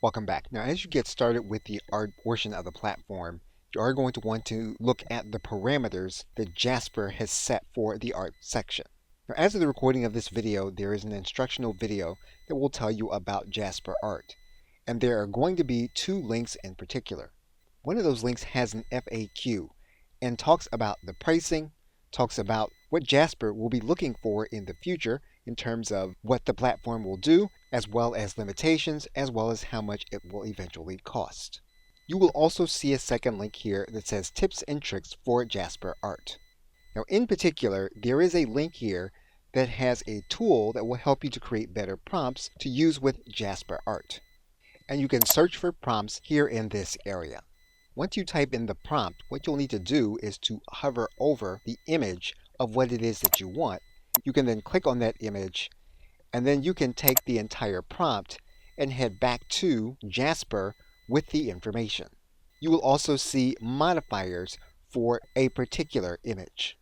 Welcome back. Now, as you get started with the art portion of the platform, you are going to want to look at the parameters that Jasper has set for the art section. Now, as of the recording of this video, there is an instructional video that will tell you about Jasper Art. And there are going to be two links in particular. One of those links has an FAQ and talks about the pricing, talks about what Jasper will be looking for in the future in terms of what the platform will do, as well as limitations, as well as how much it will eventually cost. You will also see a second link here that says tips and tricks for Jasper Art. Now, in particular, there is a link here that has a tool that will help you to create better prompts to use with Jasper Art. And you can search for prompts here in this area. Once you type in the prompt, what you'll need to do is to hover over the image of what it is that you want. You can then click on that image, and then you can take the entire prompt and head back to Jasper with the information. You will also see modifiers for a particular image.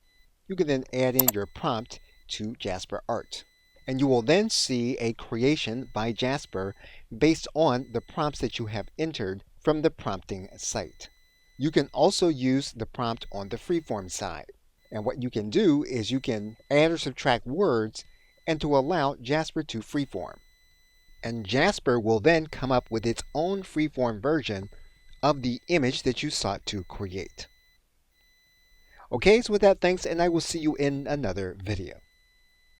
You can then add in your prompt to Jasper Art. And you will then see a creation by Jasper based on the prompts that you have entered from the prompting site. You can also use the prompt on the freeform side. And what you can do is you can add or subtract words and to allow Jasper to freeform. And Jasper will then come up with its own freeform version of the image that you sought to create. Okay, so with that, thanks, and I will see you in another video.